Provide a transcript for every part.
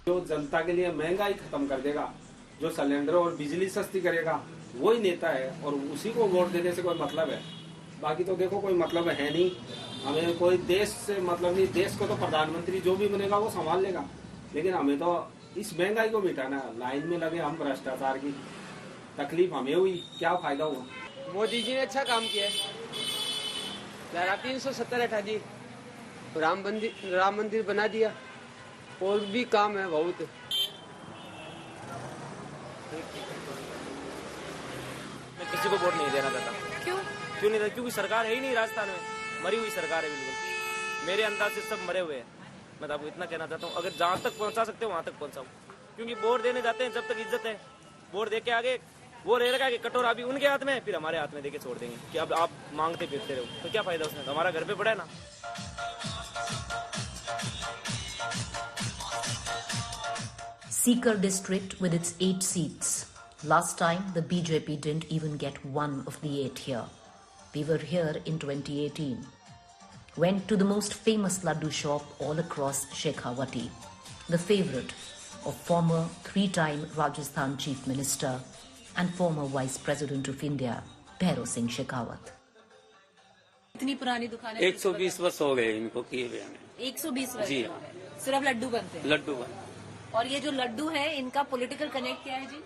जो जनता के लिए महंगाई खत्म कर देगा, जो सिलेंडर और बिजली सस्ती करेगा, वही नेता है और उसी को वोट देने से कोई मतलब है। बाकी तो देखो कोई मतलब है नहीं, हमें कोई देश से मतलब नहीं। देश को तो प्रधानमंत्री जो भी बनेगा वो संभाल लेगा, लेकिन हमें तो इस महंगाई को मिटाना। लाइन में लगे हम, भ्रष्टाचार की तकलीफ हमें हुई, क्या फायदा हुआ। मोदी जी ने अच्छा काम किया है। 370 हटा दी, राम मंदिर बना दिया, और भी काम है बहुत। मैं किसी को वोट नहीं देना चाहता। क्यों नहीं देता? क्योंकि सरकार है ही नहीं राजस्थान में, मरी हुई सरकार है बिल्कुल। मेरे अंदाज से सब मरे हुए हैं। मैं तो आपको इतना कहना चाहता हूँ, अगर जहाँ तक पहुँचा सकते हो वहाँ तक पहुँचाओ। क्योंकि वोट देने जाते हैं जब तक इज्जत है, वोट दे के आगे वो रहेगा कि कटोरा भी उनके हाथ में, फिर हमारे हाथ में देके छोड़ देंगे कि अब आप मांगते फिरते रहो, तो क्या फायदा उसमें? तो हमारा घर पे पड़ा है ना। Sikar district with its 8 seats. Last time the BJP didn't even get one of the 8 here. We were here in 2018. Went to the most famous laddu shop all across Shekhawati, the favorite of former 3-time Rajasthan Chief Minister and former Vice President of India, Bhairav Singh Shekhawat. इतनी पुरानी दुकानें 120 वर्ष हो गए इनको किए हुए हमें। 120 वर्ष जी हो गए। सिर्फ लड्डू बनते हैं? लड्डू बन। और ये जो लड्डू है, इनका पॉलिटिकल कनेक्ट क्या है जी?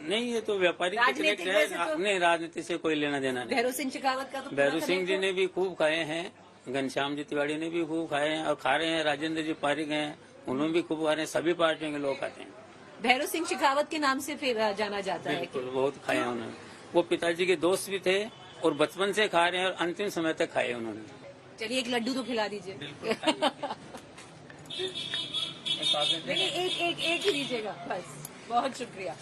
नहीं, ये तो व्यापारी राजनीतिक है। तो नहीं, राजनीति से कोई लेना देना नहीं। भैरव सिंह शेखावत का तो भैरव सिंह जी ने भी खूब खाए हैं, घनश्याम जी तिवारी ने भी खूब खाए हैं और खा रहे हैं। राजेंद्र जी पारिक हैं, उन्होंने भी खूब खा रहे हैं। सभी पार्टियों के लोग खाते हैं। भैरव सिंह शेखावत के नाम से फिर जाना जाता है। बिल्कुल, बहुत खाए हैं उन्होंने। वो पिताजी के दोस्त भी थे और बचपन से खा रहे हैं और अंतिम समय तक खाए उन्होंने। चलिए एक लड्डू तो खिला दीजिए। नहीं, एक ही दीजिएगा बस। बहुत शुक्रिया,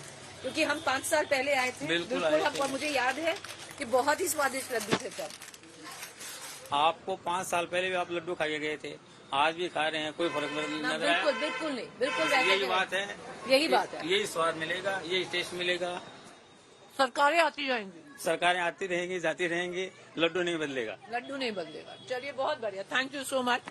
क्योंकि हम 5 साल पहले आए थे। बिल्कुल और मुझे याद है कि बहुत ही स्वादिष्ट लड्डू थे तब। आपको 5 साल पहले भी आप लड्डू खाए गए थे, आज भी खा रहे हैं, कोई फर्क नहीं नजर आया? बिल्कुल नहीं, बिल्कुल यही बात है, यही बात है। यही स्वाद मिलेगा, यही टेस्ट मिलेगा। सरकारें आती जाएंगी, सरकारें आती रहेंगी, जाती रहेंगी, लड्डू नहीं बदलेगा। लड्डू नहीं बदलेगा। चलिए बहुत बढ़िया, thank you so much.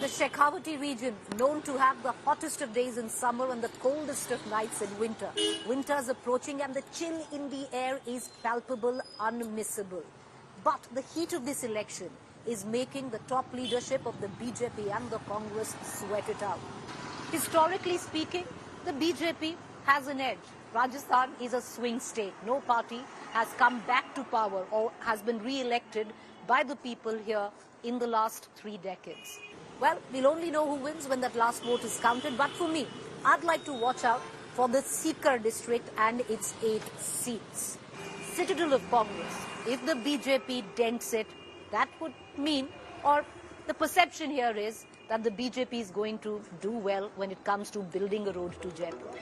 The Shekhawati region, known to have the hottest of days in summer and the coldest of nights in winter. Winter is approaching and the chill in the air is palpable, unmissable. But the heat of this election is making the top leadership of the BJP and the Congress sweat it out. Historically speaking, the BJP has an edge. Rajasthan is a swing state. No party has come back to power or has been re-elected by the people here in the last 3 decades. Well, we'll only know who wins when that last vote is counted. But for me, I'd like to watch out for the Sikar district and its 8 seats. Citadel of Congress. If the BJP dents it, that would mean, or the perception here is, that the BJP is going to do well when it comes to building a road to Jaipur.